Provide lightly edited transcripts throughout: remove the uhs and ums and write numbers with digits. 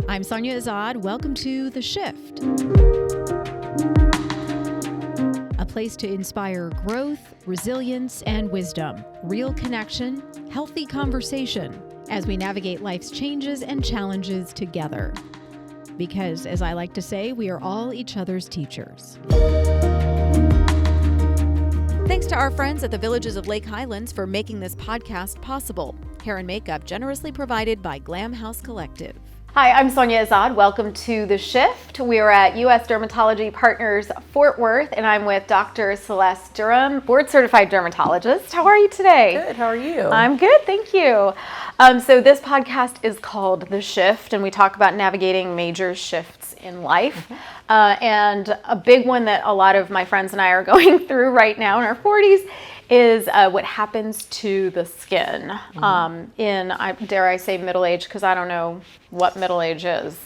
I'm Sonia Azad. Welcome to The Shift, a place to inspire growth, resilience, and wisdom, real connection, healthy conversation as we navigate life's changes and challenges together. Because, as I like to say, we are all each other's teachers. Thanks to our friends at the Villages of Lake Highlands for making this podcast possible. Hair and makeup generously provided by Glam House Collective. Hi, I'm Sonia Azad. Welcome to The Shift. We are at U.S. Dermatology Partners Fort Worth, and I'm with Dr. Celeste Durham, board-certified dermatologist. How are you today? Good. How are you? I'm good, thank you. So this podcast is called The Shift, and we talk about navigating major shifts in life. And a big one that a lot of my friends and I are going through right now in our 40s is what happens to the skin dare I say middle age, because I don't know what middle age is.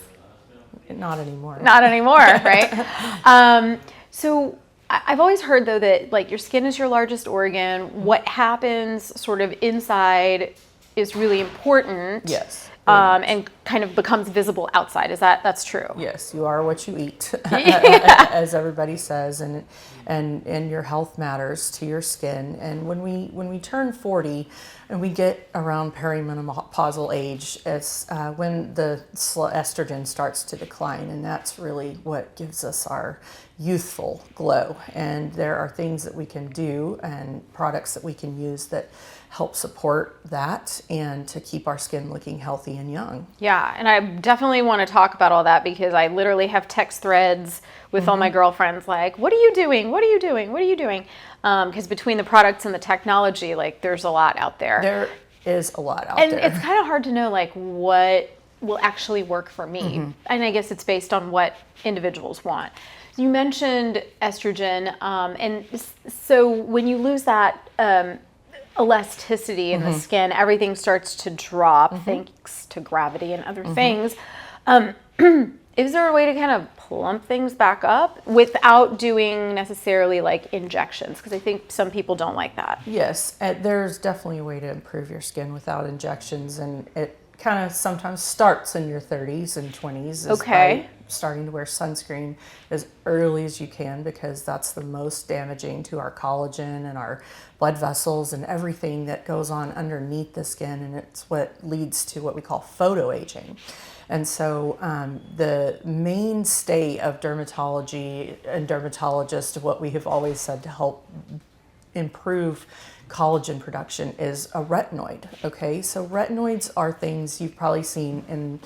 Not anymore. Not anymore, right? So I've always heard, though, that like your skin is your largest organ. What happens sort of inside is really important. Yes. And kind of becomes visible outside. That's true? Yes, you are what you eat, as everybody says, and your health matters to your skin. And when we turn 40 and we get around perimenopausal age, it's when the estrogen starts to decline, and that's really what gives us our youthful glow. And there are things that we can do and products that we can use that help support that and to keep our skin looking healthy and young. Yeah, and I definitely want to talk about all that because I literally have text threads with all my girlfriends like, what are you doing? What are you doing? What are you doing? Because between the products and the technology, like there's a lot out there. There is a lot out there. And it's kind of hard to know like what will actually work for me. And I guess it's based on what individuals want. You mentioned estrogen, and so when you lose that elasticity in the skin, everything starts to drop thanks to gravity and other things. Is there a way to kind of plump things back up without doing necessarily like injections? Because I think some people don't like that. Yes, there's definitely a way to improve your skin without injections, and it kind of sometimes starts in your 30s and 20s. Okay. By starting to wear sunscreen as early as you can, because that's the most damaging to our collagen and our blood vessels and everything that goes on underneath the skin, and it's what leads to what we call photoaging. And so the mainstay of dermatology and dermatologists, what we have always said to help improve collagen production is a retinoid. Okay, so retinoids are things you've probably seen in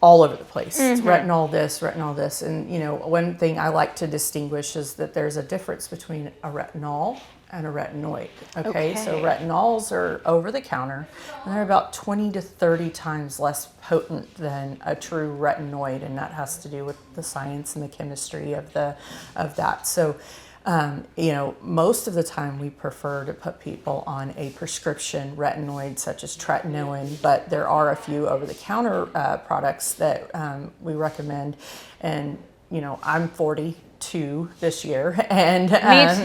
all over the place. It's retinol this, and you know, one thing I like to distinguish is that there's a difference between a retinol and a retinoid. Okay, so retinols are over the counter, and they're about 20 to 30 times less potent than a true retinoid, and that has to do with the science and the chemistry of that. So you know, most of the time we prefer to put people on a prescription retinoid such as tretinoin, but there are a few over-the-counter products that we recommend. And, you know, I'm 42 this year, and me too.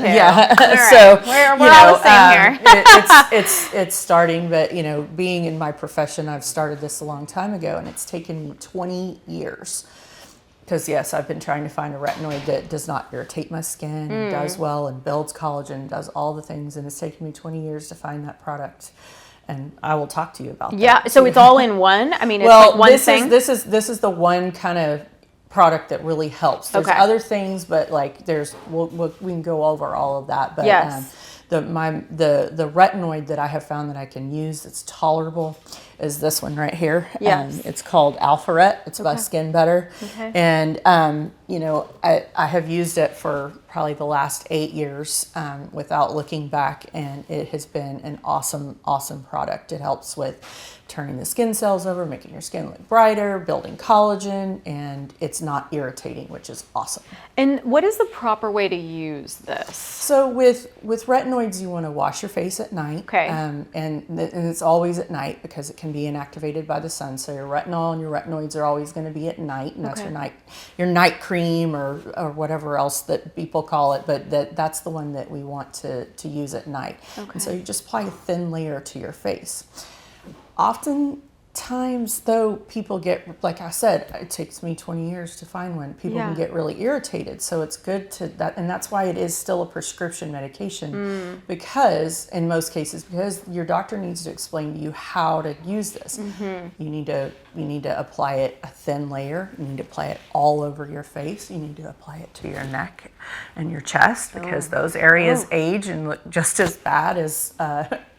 yeah, right. So we're all the same here. it's starting, but you know, being in my profession, I've started this a long time ago, and it's taken me 20 years. Because yes, I've been trying to find a retinoid that does not irritate my skin, and does well, and builds collagen, does all the things, and it's taken me 20 years to find that product. And I will talk to you about that. Yeah, so it's all in one? I mean, it's like one thing? This is the one kind of product that really helps. There's other things, but like we can go over all of that. But yes. The retinoid that I have found that I can use that's tolerable is this one right here. Yes. It's called Alpharet. It's by Skin Better. Okay. And, you know, I have used it for probably the last 8 years without looking back, and it has been an awesome, awesome product. It helps with turning the skin cells over, making your skin look brighter, building collagen, and it's not irritating, which is awesome. And what is the proper way to use this? So with retinoids, you want to wash your face at night. Okay. And it's always at night because it can be inactivated by the sun. So your retinol and your retinoids are always going to be at night, and that's your night cream or whatever else that people call it. But that's the one that we want to use at night. Okay. And so you just apply a thin layer to your face. Oftentimes times, though, people get, like I said, it takes me 20 years to find one. People can get really irritated. So it's good to that, and that's why it is still a prescription medication, because in most cases, because your doctor needs to explain to you how to use this. You need to apply it a thin layer. You need to apply it all over your face. You need to apply it to your neck and your chest, because those areas age and look just as bad as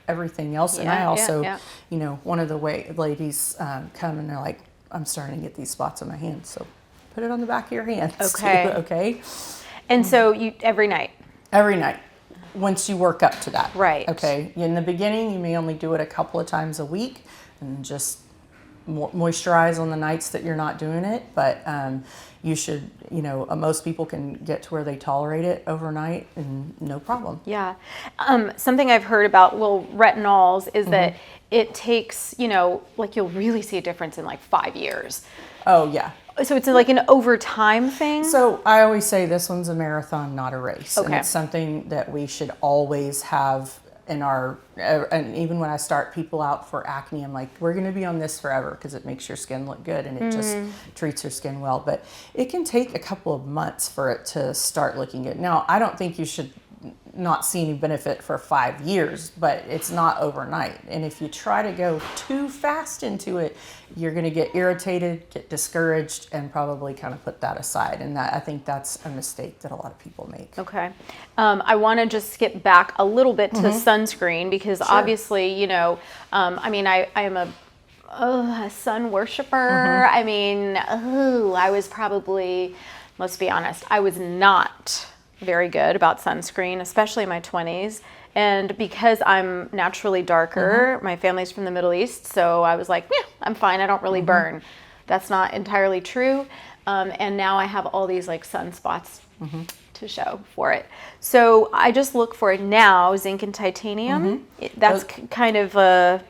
everything else. And I also, you know, one of the ladies come and they're like, I'm starting to get these spots on my hands, so put it on the back of your hands. Okay. Too, okay. And so you every night. Every night, once you work up to that. Right. Okay. In the beginning, you may only do it a couple of times a week, and just moisturize on the nights that you're not doing it. But you should, you know, most people can get to where they tolerate it overnight and no problem. Yeah. Something I've heard about, retinols is that it takes, you know, like you'll really see a difference in like 5 years. Oh, yeah. So it's like an overtime thing? So I always say this one's a marathon, not a race. Okay. And it's something that we should always have in our, and even when I start people out for acne, I'm like, we're going to be on this forever because it makes your skin look good and it just treats your skin well. But it can take a couple of months for it to start looking good. Now, I don't think you should not see any benefit for 5 years, but it's not overnight. And if you try to go too fast into it, you're going to get irritated, get discouraged, and probably kind of put that aside. And I think that's a mistake that a lot of people make. Okay. I want to just skip back a little bit to sunscreen, because obviously, you know, I mean, I am a sun worshiper. I mean, I was probably, let's be honest, I was not very good about sunscreen, especially in my 20s. And because I'm naturally darker, my family's from the Middle East, so I was like, yeah, I'm fine, I don't really burn. That's not entirely true. And now I have all these like sunspots to show for it. So I just look for it now, zinc and titanium. That's kind of a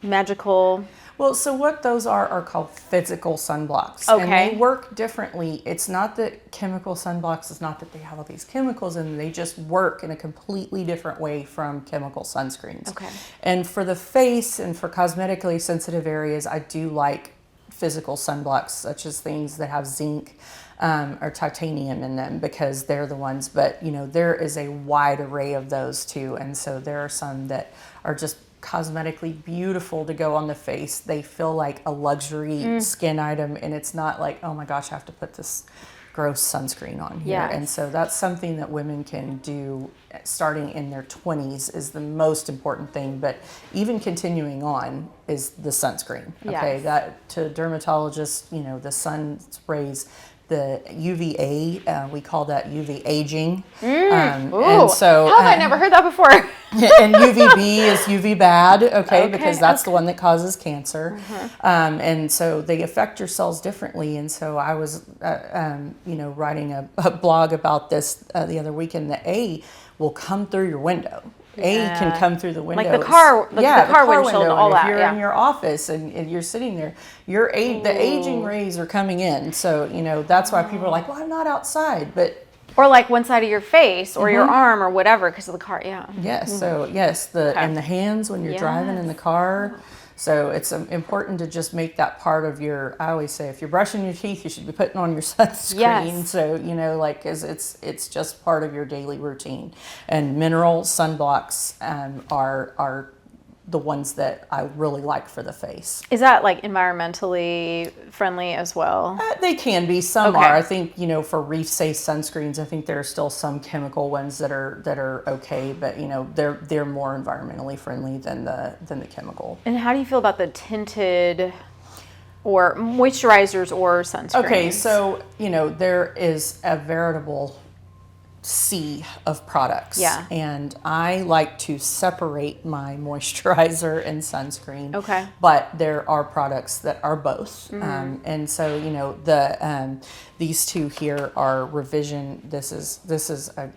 magical... Well, so what those are called physical sunblocks. Okay. And they work differently. It's not that chemical sunblocks, it's not that they have all these chemicals in them. They just work in a completely different way from chemical sunscreens. Okay. And for the face and for cosmetically sensitive areas, I do like physical sunblocks, such as things that have zinc or titanium in them, because they're the ones. But, you know, there is a wide array of those too. And so there are some that are just cosmetically beautiful to go on the face. They feel like a luxury skin item, and it's not like, oh my gosh, I have to put this gross sunscreen on here. Yes. And so that's something that women can do starting in their 20s is the most important thing. But even continuing on is the sunscreen. Okay, Yes. that to dermatologists, you know, the sun sprays, the UVA, we call that UV aging. And so, how have I never heard that before? and UVB is UV bad, okay, because that's the okay. one that causes cancer. And so they affect your cells differently. And so I was, you know, writing a blog about this the other weekend. The A will come through your window. A can come through the window. Like the car windshield, all that. If you're in your office and you're sitting there, the aging rays are coming in. So, you know, that's why people are like, well, I'm not outside. But Or like one side of your face or your arm or whatever because of the car. Yeah. yes, so yes, and the hands when you're driving in the car. So it's important to just make that part of your, I always say, if you're brushing your teeth, you should be putting on your sunscreen. Yes. So, you know, like, 'cause it's just part of your daily routine. And mineral sunblocks are the ones that I really like for the face. Is that like environmentally friendly as well? They can be. Some Okay. are. I think, you know, for reef-safe sunscreens, I think there are still some chemical ones that are okay, but you know, they're more environmentally friendly than the chemical. And how do you feel about the tinted or moisturizers or sunscreens? Okay, so you know, there is a veritable sea of products. Yeah. And I like to separate my moisturizer and sunscreen. Okay. But there are products that are both. And so, you know, these two here are Revision. This is a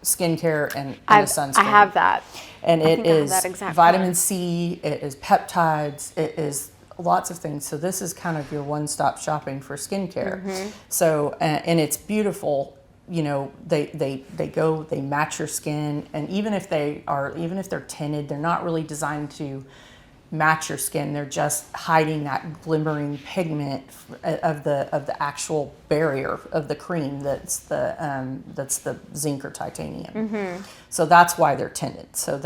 skincare and a sunscreen. I have that. And I it think I have is that exact vitamin one. C, it is peptides, it is lots of things. So this is kind of your one-stop shopping for skincare. So, and it's beautiful. You know, they match your skin, and even if they're tinted, they're not really designed to match your skin. They're just hiding that glimmering pigment of the actual barrier of the cream that's the zinc or titanium. So that's why they're tinted. So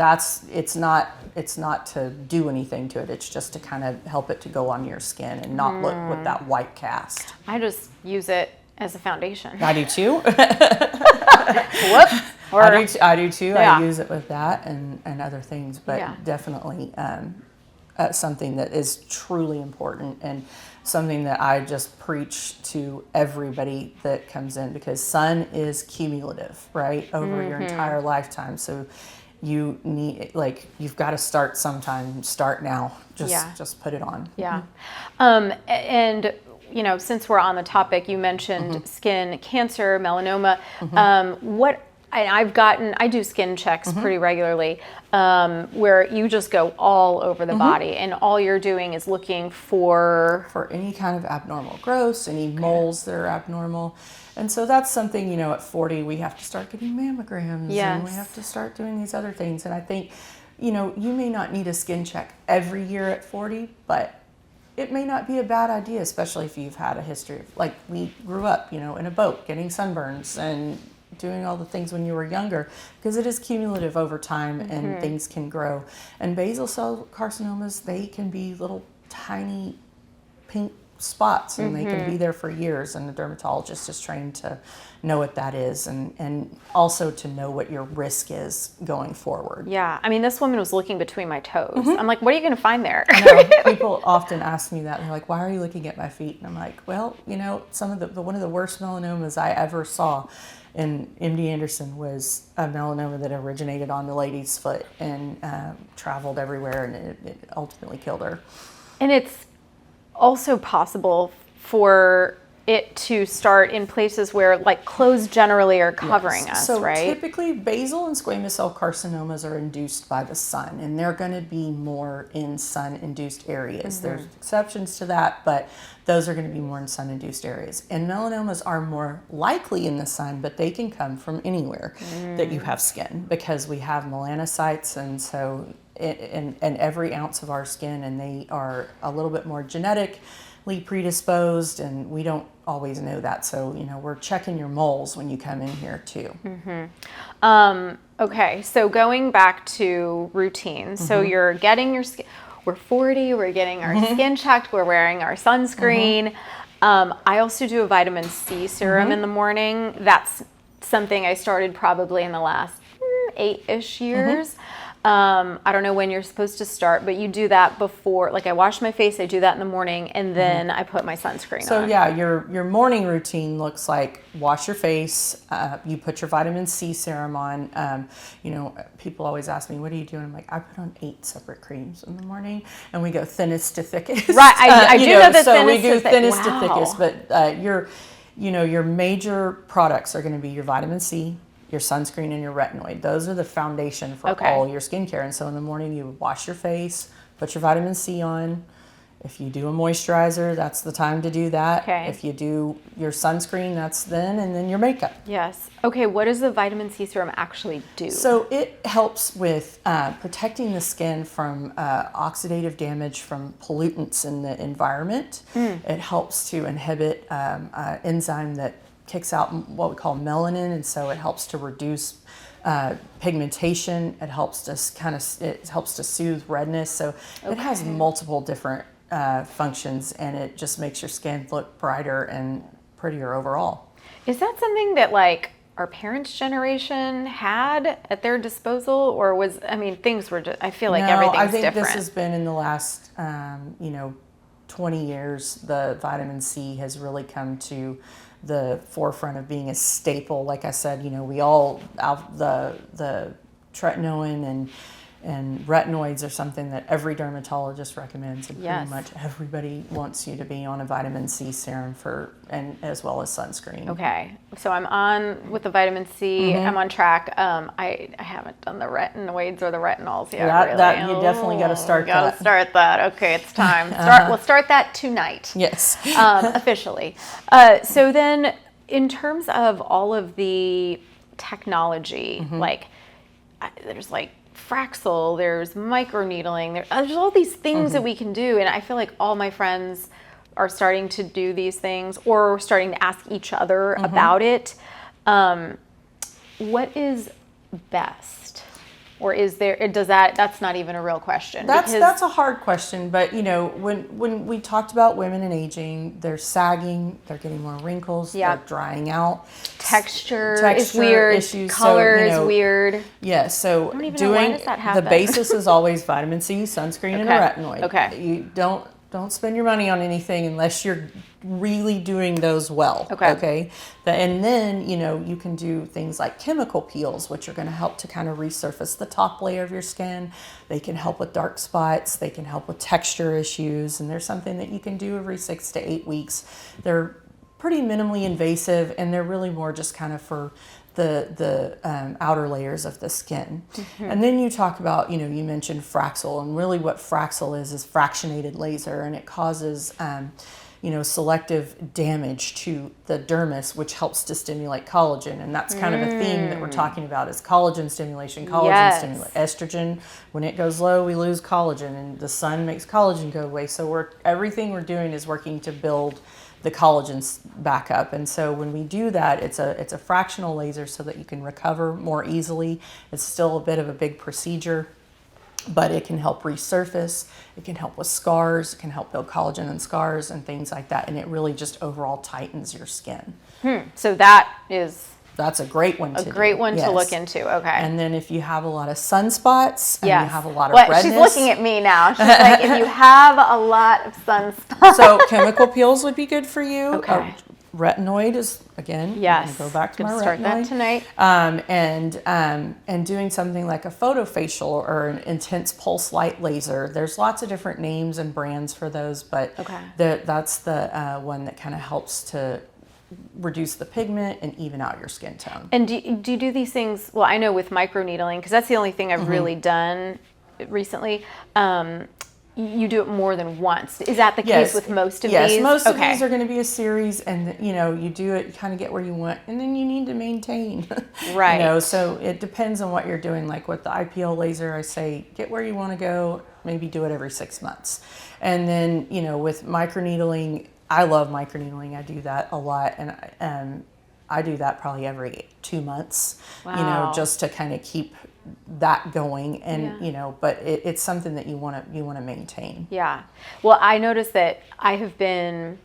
it's not to do anything to it. It's just to kind of help it to go on your skin and not look with that white cast. I just use it as a foundation. I do too. Whoops. I do too. Yeah. I use it with that and other things, but definitely something that is truly important and something that I just preach to everybody that comes in, because sun is cumulative, right, over your entire lifetime. So you need, like, you've got to start sometime. Start now. Just put it on. Yeah. And you know, since we're on the topic, you mentioned skin cancer, melanoma. I do skin checks pretty regularly, where you just go all over the body, and all you're doing is looking for any kind of abnormal growths, any moles that are abnormal. And so that's something, you know, at 40, we have to start getting mammograms, and we have to start doing these other things. And I think, you know, you may not need a skin check every year at 40, but it may not be a bad idea, especially if you've had a history of, like, we grew up, you know, in a boat, getting sunburns and doing all the things when you were younger, because it is cumulative over time and things can grow. And basal cell carcinomas, they can be little tiny pink spots, and they can be there for years, and the dermatologist is trained to know what that is, and also to know what your risk is going forward. Yeah, I mean, this woman was looking between my toes. I'm like, what are you going to find there? I know. People often ask me that. They're like, why are you looking at my feet? And I'm like, well, you know, some of one of the worst melanomas I ever saw in MD Anderson was a melanoma that originated on the lady's foot and traveled everywhere, and it ultimately killed her. And it's also possible for it to start in places where, like, clothes generally are covering us, so right? Typically, basal and squamous cell carcinomas are induced by the sun, and they're going to be more in sun-induced areas. There's exceptions to that, but those are going to be more in sun-induced areas. And melanomas are more likely in the sun, but they can come from anywhere that you have skin, because we have melanocytes, and so in every ounce of our skin, and they are a little bit more genetically predisposed, and we don't always know that. So, you know, we're checking your moles when you come in here too. Okay, so going back to routines, so you're getting your skin, we're 40, we're getting our skin checked, we're wearing our sunscreen. I also do a vitamin C serum in the morning. That's something I started probably in the last 8-ish years. I don't know when you're supposed to start, but you do that before, like, I wash my face, I do that in the morning, and then I put my sunscreen on. So yeah, your morning routine looks like wash your face, you put your vitamin C serum on. You know, people always ask me, what do you do? And I'm like, I put on 8 separate creams in the morning, and we go thinnest to thickest. Right, I do know the so we thinnest do thinnest to thickest, but your major products are going to be your vitamin C, your sunscreen, and your retinoid. Those are the foundation for all your skincare. And so in the morning, you wash your face, put your vitamin C on. If you do a moisturizer, that's the time to do that. Okay. If you do your sunscreen, that's then, and then your makeup. Yes. Okay, what does the vitamin C serum actually do? So it helps with protecting the skin from oxidative damage from pollutants in the environment. It helps to inhibit an enzyme that kicks out what we call melanin, and so it helps to reduce pigmentation. It helps to soothe redness. So it has multiple different functions, and it just makes your skin look brighter and prettier overall. Is that something that, like, our parents' generation had at their disposal, or was, I mean, things were just, I feel like everything's different. I think this has been in the last 20 years, the vitamin C has really come to the forefront of being a staple. Like I said, you know, we all, the tretinoin and retinoids are something that every dermatologist recommends, and pretty much everybody wants you to be on a vitamin C serum and as well as sunscreen. Okay, so I'm on with the vitamin C. I'm on track. I haven't done the retinoids or the retinols yet. That you definitely got to start. Got to start that. Okay, it's time. We'll start that tonight. Yes. Officially. So then, in terms of all of the technology, like, there's like Fraxel, there's microneedling, there's all these things that we can do. And I feel like all my friends are starting to do these things or starting to ask each other about it. What is best? Or is there, that's not even a real question? That's a hard question, but you know, when we talked about women and aging, they're sagging, they're getting more wrinkles, they're drying out. Texture is weird, issues, color is weird. Yeah, so I don't even know, why does that happen? the basis is always vitamin C, sunscreen, and a retinoid. Okay. You don't spend your money on anything unless you're really doing those well. Okay. And then, you know, you can do things like chemical peels, which are going to help to kind of resurface the top layer of your skin. They can help with dark spots. They can help with texture issues. And there's something that you can do every 6 to 8 weeks. They're pretty minimally invasive, and they're really more just kind of for the outer layers of the skin. And then you talk about, you know, you mentioned Fraxel, and really what Fraxel is fractionated laser, and it causes, you know, selective damage to the dermis, which helps to stimulate collagen. And that's kind of a theme that we're talking about is collagen stimulation, estrogen. When it goes low, we lose collagen, and the sun makes collagen go away. So everything we're doing is working to build the collagen back up. And so when we do that, it's a fractional laser so that you can recover more easily. It's still a bit of a big procedure, but it can help resurface. It can help with scars. It can help build collagen and scars and things like that. And it really just overall tightens your skin. So that's a great one to to look into. Okay. And then if you have a lot of sunspots and you have a lot of redness. She's looking at me now. She's like, if you have a lot of sunspots. So chemical peels would be good for you. Okay. Retinoid is, again, yes. go back to my start retinoid. That tonight. And doing something like a photofacial or an intense pulse light laser. There's lots of different names and brands for those, but that's the one that kind of helps to reduce the pigment and even out your skin tone. And do you do these things? Well, I know with microneedling, because that's the only thing I've really done recently. You do it more than once. Is that the case with most of these? Yes, most of these are going to be a series, and you know, you do it, you kind of get where you want, and then you need to maintain. Right. You know, so it depends on what you're doing. Like with the IPL laser, I say get where you want to go. Maybe do it every 6 months, and then you know, with microneedling, I love microneedling. I do that a lot, and I do that probably every 2 months. Wow. You know, just to kind of keep that going, and you know, but it's something that you want to maintain. Yeah. Well, I noticed that I have been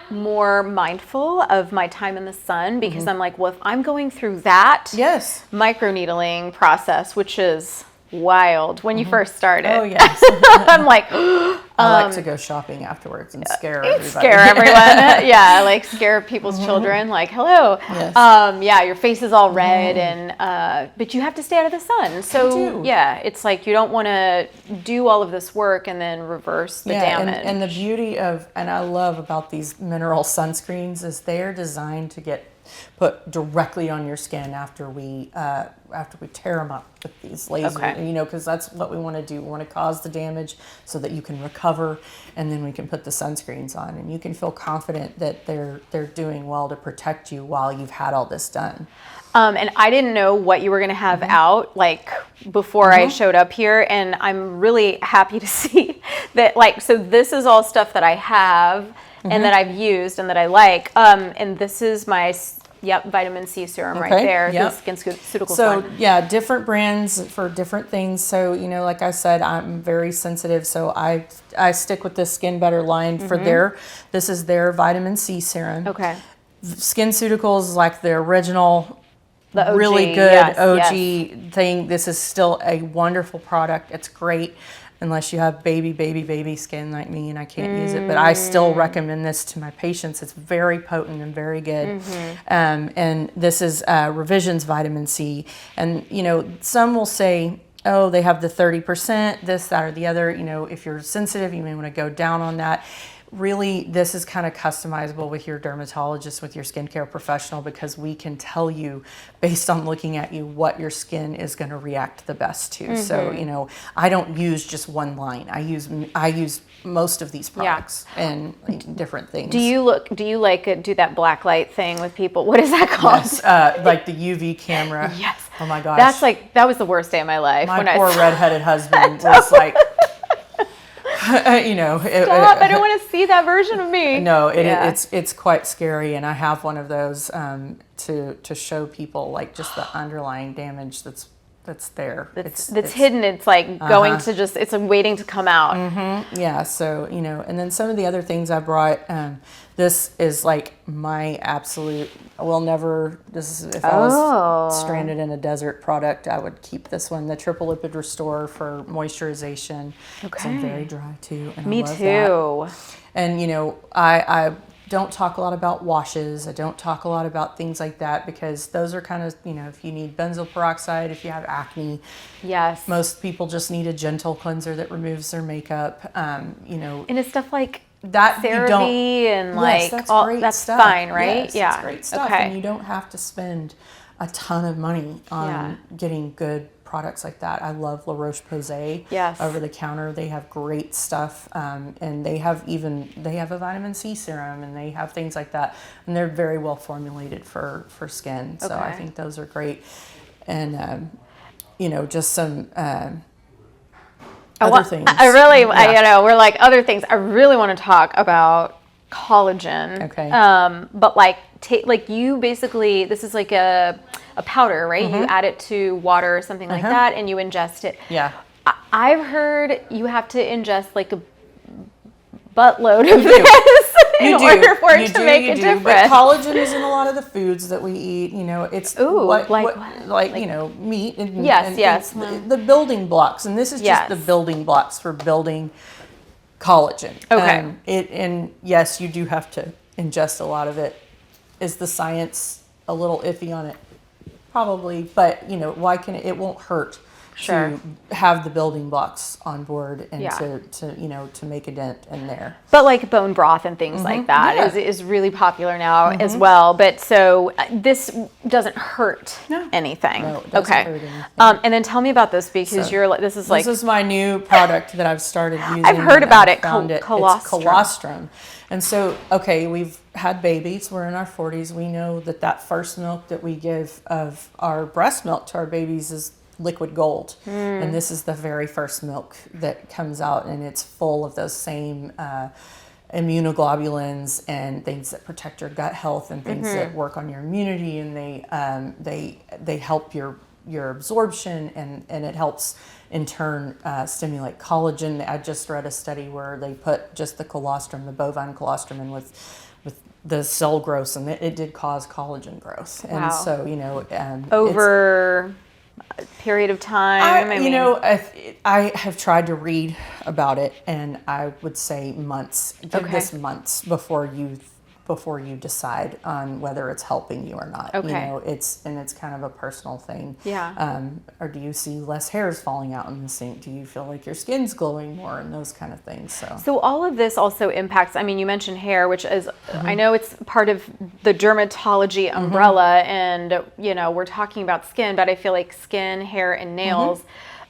more mindful of my time in the sun, because I'm like, well, if I'm going through that microneedling process, which is wild when you first started. Oh yes. I'm like, I like to go shopping afterwards and scare everybody. Scare everyone. Yeah, like scare people's children. Like, hello. Yes. Yeah, your face is all red, and but you have to stay out of the sun. So yeah, it's like you don't want to do all of this work and then reverse the damage. And the beauty of, and I love about these mineral sunscreens is they're designed to get put directly on your skin after we tear them up with these lasers, you know, because that's what we want to do. We want to cause the damage so that you can recover, and then we can put the sunscreens on, and you can feel confident that they're doing well to protect you while you've had all this done. And I didn't know what you were going to have out, like, before I showed up here, and I'm really happy to see that, like, so this is all stuff that I have and that I've used and that I like, and this is my vitamin C serum right there. The SkinCeuticals So one. yeah, different brands for different things. So you know, like I said, I'm very sensitive, so I stick with the Skin Better line for this is their vitamin C serum. Okay. SkinCeuticals is like the original, the OG, really good OG thing. This is still a wonderful product. It's great. Unless you have baby skin like me and I can't use it. But I still recommend this to my patients. It's very potent and very good. And this is Revision's vitamin C. And, you know, some will say, oh, they have the 30%, this, that, or the other. You know, if you're sensitive, you may want to go down on that. Really, this is kind of customizable with your dermatologist, with your skincare professional, because we can tell you based on looking at you what your skin is going to react the best to. So, you know, I don't use just one line. I use most of these products and different things. Do you do that black light thing with people? What is that called? Yes, like the UV camera. Yes. Oh my gosh. That was the worst day of my life. My poor redheaded husband was like, you know. Stop, I don't want to see that version of me. No, it's quite scary. And I have one of those to show people like just the underlying damage that's there. It's hidden. It's like going to just, it's waiting to come out. Yeah. So, you know, and then some of the other things I brought, this is like my absolute, if I was stranded in a desert product, I would keep this one, the triple lipid restore for moisturization. Okay. I'm very dry too. And Me I love too. That. And, you know, I don't talk a lot about washes. I don't talk a lot about things like that because those are kind of, you know, if you need benzoyl peroxide, if you have acne. Yes. Most people just need a gentle cleanser that removes their makeup. You know. And it's stuff like that CeraVe and like that's all great that's stuff. fine, right? Yes, yeah. It's great stuff. Okay. And you don't have to spend a ton of money on getting good products like that. I love La Roche-Posay. Yes. Over the counter, they have great stuff, and they have a vitamin C serum, and they have things like that, and they're very well formulated for skin. So I think those are great, and you know, just some other things. We're like other things. I really want to talk about collagen. Okay. But like you basically, this is like a powder, right? You add it to water or something like that, and you ingest it. Yeah. I've heard you have to ingest like a buttload of this in order for it to make a difference. But collagen is in a lot of the foods that we eat. You know, it's like you know, meat and yes. The building blocks, and this is just the building blocks for building collagen. Okay. And yes, you do have to ingest a lot of it. Is the science a little iffy on it? Probably, but you know, it won't hurt to have the building blocks on board and to make a dent in there. But like bone broth and things like that is really popular now as well. But so this doesn't hurt anything. No, it doesn't hurt anything. And then tell me about this because this is my new product that I've started using. I've heard about it. Colostrum. It's colostrum. And so, we've had babies. We're in our 40s. We know that first milk that we give of our breast milk to our babies is liquid gold. And this is the very first milk that comes out, and it's full of those same immunoglobulins and things that protect your gut health and things that work on your immunity, and they help your absorption, and it helps in turn stimulate collagen. I just read a study where they put just the colostrum, the bovine colostrum, in with the cell growth, and it did cause collagen growth. Wow. And so, you know, over a period of time. I have tried to read about it, and I would say months. Give this months before you decide on whether it's helping you or not. Okay. You know, it's kind of a personal thing. Yeah. Or do you see less hairs falling out in the sink? Do you feel like your skin's glowing more, and those kind of things? So all of this also impacts, I mean, you mentioned hair, which is, I know it's part of the dermatology umbrella, and, you know, we're talking about skin, but I feel like skin, hair, and nails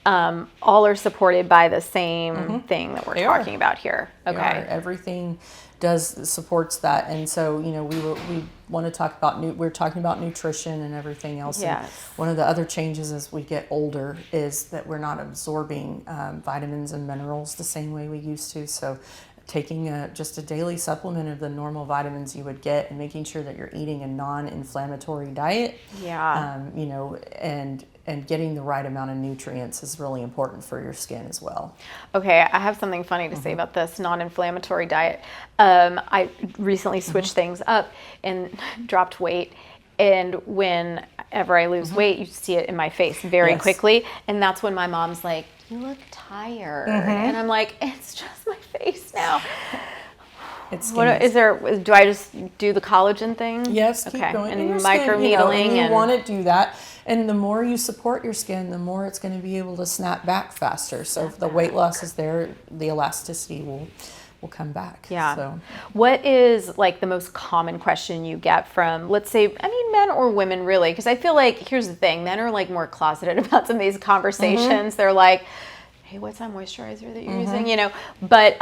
all are supported by the same thing that we're talking about here. Okay. Everything supports that, and so, you know, we want to talk about we're talking about nutrition and everything else. Yes. And one of the other changes as we get older is that we're not absorbing vitamins and minerals the same way we used to. So taking just a daily supplement of the normal vitamins you would get, and making sure that you're eating a non-inflammatory diet. Yeah. You know, and getting the right amount of nutrients is really important for your skin as well. Okay, I have something funny to say about this non-inflammatory diet. I recently switched things up and dropped weight. And whenever I lose weight, you see it in my face very quickly. And that's when my mom's like, "You look tired." And I'm like, "It's just my face now." Do I just do the collagen thing? Yes, keep going. And microneedling. You want to do that. And the more you support your skin, the more it's going to be able to snap back faster. So if the weight loss is there, the elasticity will come back. Yeah. So what is like the most common question you get from, let's say, men or women really? Because I feel like, here's the thing, men are like more closeted about some of these conversations. They're like, "Hey, what's that moisturizer that you're using?" You know, but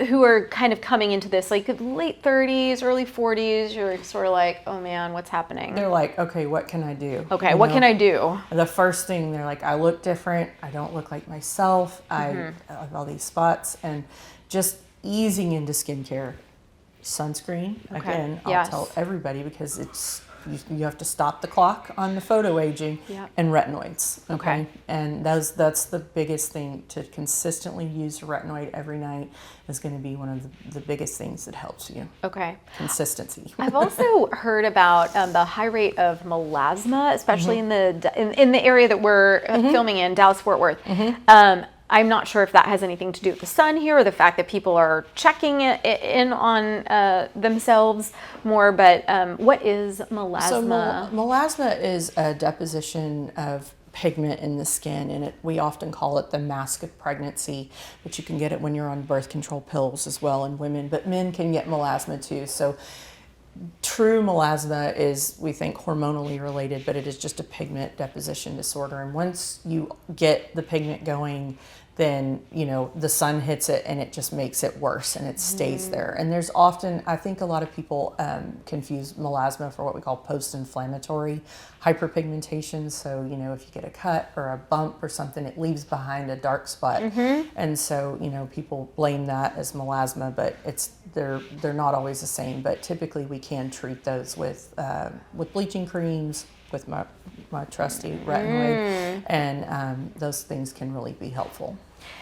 who are kind of coming into this, like late 30s, early 40s, you're sort of like, oh man, what's happening? They're like, okay, what can I do? Okay, what can I do? The first thing, they're like, I look different. I don't look like myself. I have all these spots. And just easing into skincare. Sunscreen, again, I'll tell everybody, because it's you have to stop the clock on the photo aging, and retinoids. Okay. And that's the biggest thing. To consistently use retinoid every night is going to be one of the biggest things that helps you. Okay. Consistency. I've also heard about the high rate of melasma, especially in the area that we're filming in, Dallas-Fort Worth. I'm not sure if that has anything to do with the sun here, or the fact that people are checking in on themselves more, but what is melasma? So melasma is a deposition of pigment in the skin, and we often call it the mask of pregnancy, but you can get it when you're on birth control pills as well in women, but men can get melasma too. So true melasma is, we think, hormonally related, but it is just a pigment deposition disorder. And once you get the pigment going, then, the sun hits it and it just makes it worse, and it stays there. And there's often, I think a lot of people confuse melasma for what we call post-inflammatory hyperpigmentation. So, if you get a cut or a bump or something, it leaves behind a dark spot. And so, people blame that as melasma, but they're not always the same. But typically we can treat those with bleaching creams, with my trusty retinoid, and those things can really be helpful.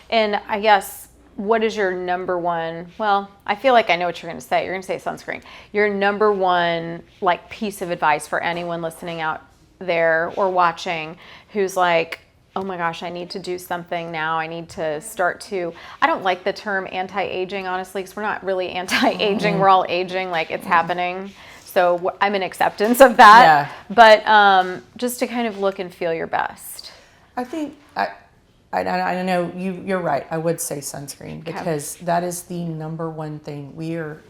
And I guess, what is your number one, well, I feel like I know what you're going to say. You're going to say sunscreen. Your number one piece of advice for anyone listening out there or watching who's like, oh my gosh, I need to do something now. I need to start to, I don't like the term anti-aging, honestly, because we're not really anti-aging. We're all aging, it's happening. So I'm in acceptance of that. But just to kind of look and feel your best. I think, I know you're right. I would say sunscreen, because that is the number one thing. We are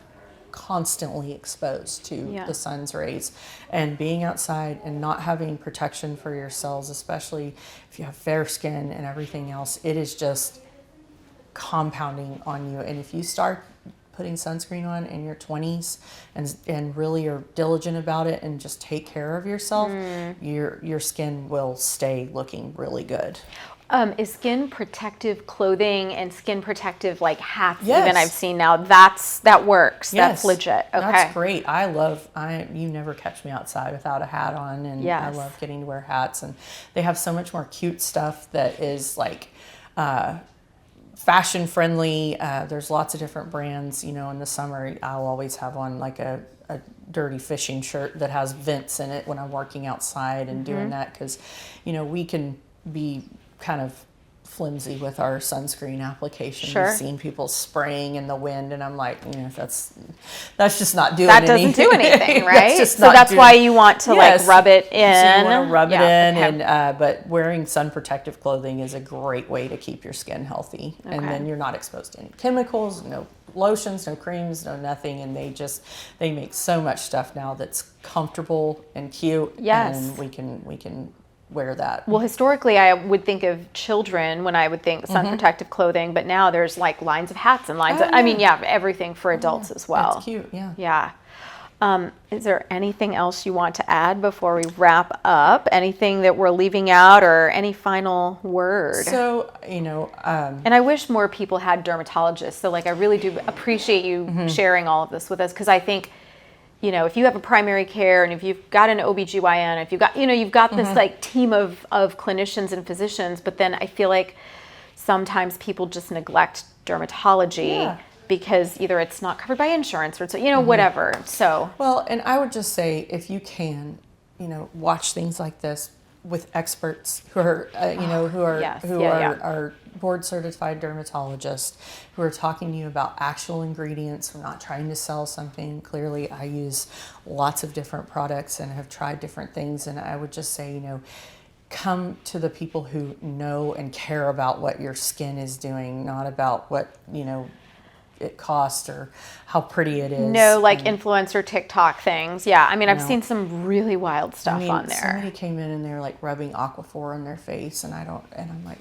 constantly exposed to the sun's rays, and being outside and not having protection for your cells, especially if you have fair skin and everything else, it is just compounding on you. And if you start putting sunscreen on in your 20s and really are diligent about it and just take care of yourself, your skin will stay looking really good. Is skin protective clothing and skin protective hats even I've seen now, that works? That's legit. Okay. That's great. You never catch me outside without a hat on, and I love getting to wear hats, and they have so much more cute stuff that is fashion friendly. There's lots of different brands. In the summer I'll always have on a dirty fishing shirt that has vents in it when I'm working outside and doing that, because we can be kind of flimsy with our sunscreen application. We've seen people spraying in the wind, and I'm like, that's just not doing anything. That doesn't do anything, right? That's why you want to rub it in. So you want to rub it in, and but wearing sun protective clothing is a great way to keep your skin healthy, and then you're not exposed to any chemicals, no lotions, no creams, no nothing, and they make so much stuff now that's comfortable and cute, and we can wear that. Well, historically, I would think of children when I would think sun protective clothing, but now there's lines of hats and lines of, everything for adults as well. That's cute, Yeah. Is there anything else you want to add before we wrap up? Anything that we're leaving out, or any final word? So, and I wish more people had dermatologists. So I really do appreciate you sharing all of this with us, because I think, if you have a primary care, and if you've got an OBGYN, if you've got, you've got this team of clinicians and physicians, but then I feel like sometimes people just neglect dermatology because either it's not covered by insurance, or it's, whatever. So. Well, and I would just say, if you can, watch things like this with experts who are, are board certified dermatologists, who are talking to you about actual ingredients. We're not trying to sell something. Clearly, I use lots of different products and have tried different things. And I would just say, come to the people who know and care about what your skin is doing, not about what, it costs or how pretty it is. No, influencer TikTok things. Yeah, I've seen some really wild stuff on there. Somebody came in and they're rubbing Aquaphor on their face, and I'm like,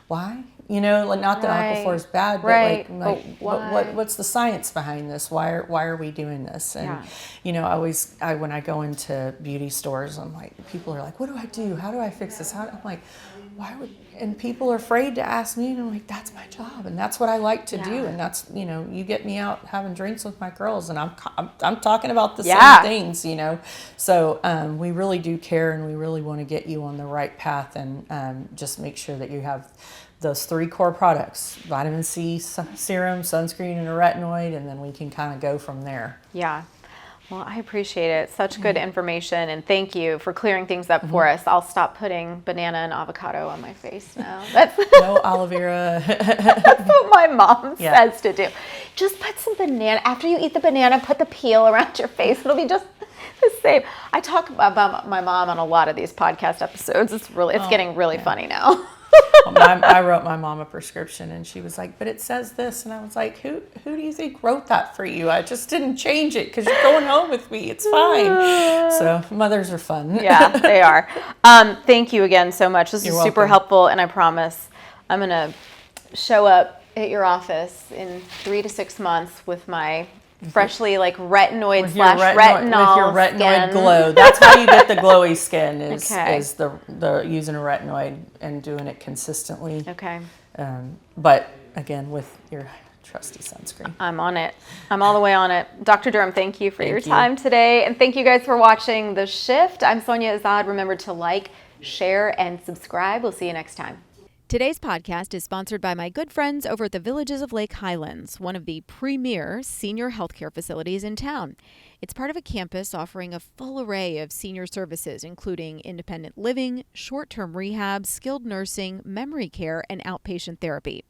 why? Like, not that Aquaphor is bad, but Right. like But why? what's the science behind this? Why are we doing this? And when I go into beauty stores, I'm like, people are like, what do I do? How do I fix this? I'm like, and people are afraid to ask me, and I'm like, that's my job, and that's what I like to do, and that's, you get me out having drinks with my girls, and I'm talking about the same things, So we really do care, and we really want to get you on the right path, and just make sure that you have those 3 core products: vitamin C serum, sunscreen, and a retinoid, and then we can kind of go from there. Yeah. Well, I appreciate it. Such good information, and thank you for clearing things up for us. I'll stop putting banana and avocado on my face now. That's No aloe vera. That's what my mom says to do. Just put some banana. After you eat the banana, put the peel around your face. It'll be just the same. I talk about my mom on a lot of these podcast episodes. It's getting really funny now. I wrote my mom a prescription, and she was like, but it says this. And I was like, who do you think wrote that for you? I just didn't change it because you're going home with me. It's fine. So mothers are fun. Yeah, they are. Thank you again so much. This is super helpful, and I promise I'm going to show up at your office in 3 to 6 months with my freshly retinoid / retinol with your retinoid skin. glow. That's how you get the glowy skin is the using a retinoid and doing it consistently. Okay. But again, with your trusty sunscreen. I'm on it. I'm all the way on it. Dr. Durham, thank you for your time today, and thank you guys for watching The Shift. I'm Sonia Azad. Remember to like, share, and subscribe. We'll see you next time. Today's podcast is sponsored by my good friends over at the Villages of Lake Highlands, one of the premier senior healthcare facilities in town. It's part of a campus offering a full array of senior services, including independent living, short-term rehab, skilled nursing, memory care, and outpatient therapy.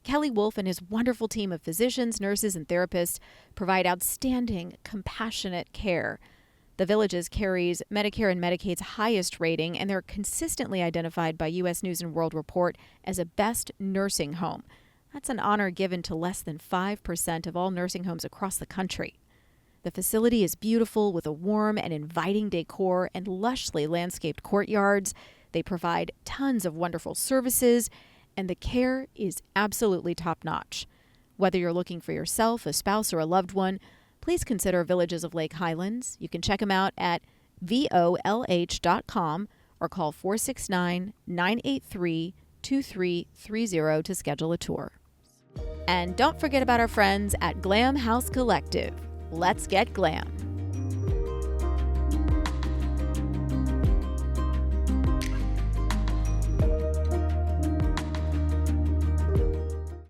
Kelly Wolf and his wonderful team of physicians, nurses, and therapists provide outstanding, compassionate care. The Villages carries Medicare and Medicaid's highest rating, and they're consistently identified by U.S. News & World Report as a best nursing home. That's an honor given to less than 5% of all nursing homes across the country. The facility is beautiful with a warm and inviting decor and lushly landscaped courtyards. They provide tons of wonderful services, and the care is absolutely top-notch. Whether you're looking for yourself, a spouse, or a loved one, please consider Villages of Lake Highlands. You can check them out at volh.com or call 469-983-2330 to schedule a tour. And don't forget about our friends at Glam House Collective. Let's get glam.